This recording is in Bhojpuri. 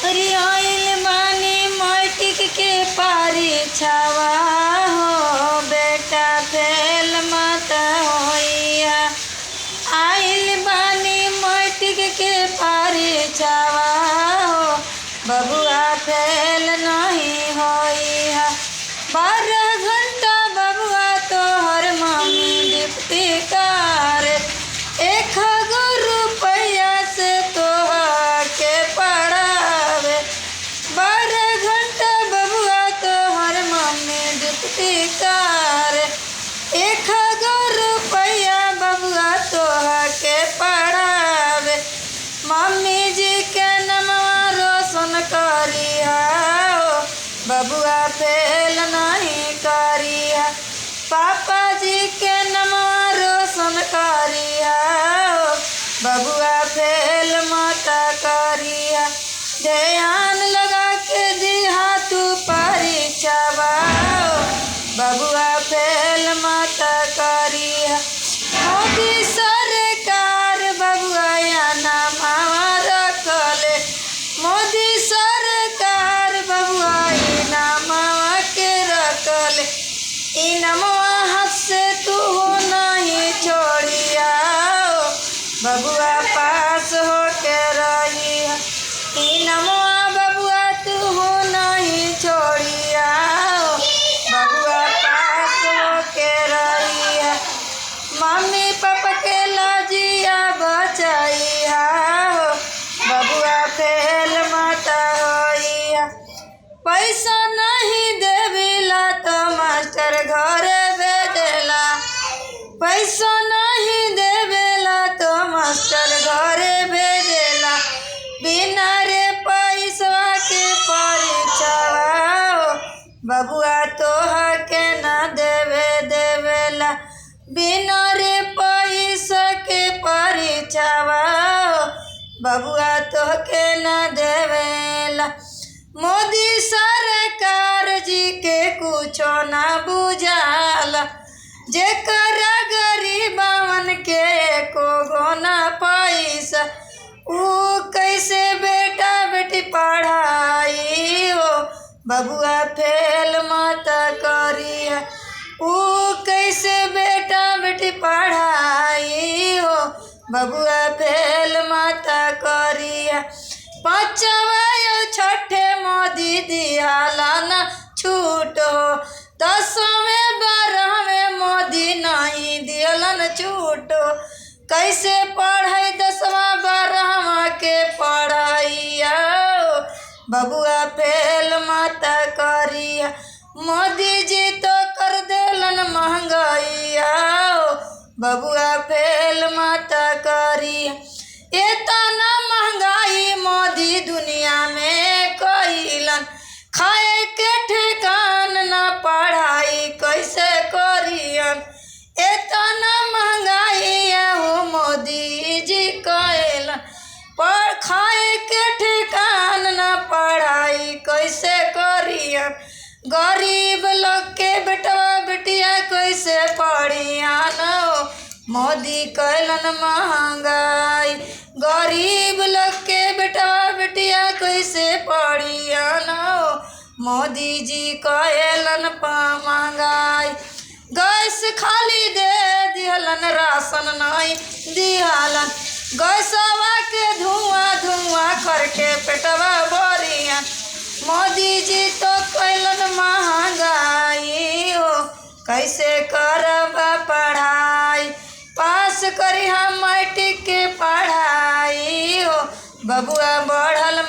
अरे आइल बानी मैट्रिक के परीक्षावा हो बेटा फेल मत होइया। आइल बानी मैट्रिक के परीक्षावा हो बबुआ फेल नहीं होइया। 12 घंटा बबुआ तोहर मम्मी डिप्टी कर 1,000 रुपया से तोहर के पढ़ावे। 12 घंटा बबुआ तोहर मम्मी डिप्टी कर 1,000 रुपया बबुआ तोहर के पढ़ावे। मम्मी जी के नमवा रोशन करिहा बबुआ फेल नहीं करिहा। पापा जी के नमवा रोशन करिहा बबुआ फेल मत करिहा। ध्यान लगा के दिहा तू परीक्षावा बबुआ फेल मत करिहा। मोदी सरकार बबुआ या नामा रखले। मोदी सरकार बबुआ इनामा के रखले। इनामवा हाथ से तू नहीं छोड़िया बबुआ पास हो के रहिया। इनामवा बबुआ तू नहीं छोड़िया बबुआ पास हो के रहिया। मम्मी पापा के लाजिया बचाइया बबुआ फेल मत होइया। पैसा नहीं देविला तो मास्टर घरे भेजेला। पैसा नहीं देवेला तो मास्टर घरे भेजेला। बिना रे पैसा के परीक्षावा बबुआ तोहर के ना देवेला। बिना रे पैसा के परीक्षावा बबुआ तोहके ना देवेला। मोदी सरकार जी के कुछो ना बुझाला। जेकर गरीबवन के एको गो ना पैसा ऊ कैसे बेटा बेटी पढ़ाई हो बबुआ फेल मत करिया। ऊ कैसे बेटा बेटी पढ़ाई हो बबुआ फेल मत करिया। 5वां और 6ठे मोदी दियाला ना छूट हो। 10वें 12वें मोदी नहीं दियलन छूट हो। कैसे पढ़ाई 10वां 12वां के पढ़ाइया बबुआ फेल मत करिया। मोदी जी तो कर देलन महंगाइया बबुआ फेल मत करिया। इतना महंगाई मोदी दुनिया में कइलन। खाए के ठिकान न पढ़ाई कैसे करियन। इतना महंगाई हो मोदी जी कइलन। पर खाए के ठिकान न पढ़ाई कैसे करियन। गरीब लोग के बेटवा बेटिया कैसे पढ़ियन मोदी कइलन महंगाई। गरीब लोग के बेटवा बेटिया कैसे पढ़ियन मोदी जी कइलन महंगाई। गैस खाली दे दिहलन राशन नहीं दिहलन। गैसवा के धुआं धुआं करके पेटवा भरियन। मोदी जी तो कइलन महंगाई हो कैसे करब पढ़ाई। पास करी हम मैट्रिक के पढ़ाई हो बबुआ बढ़ल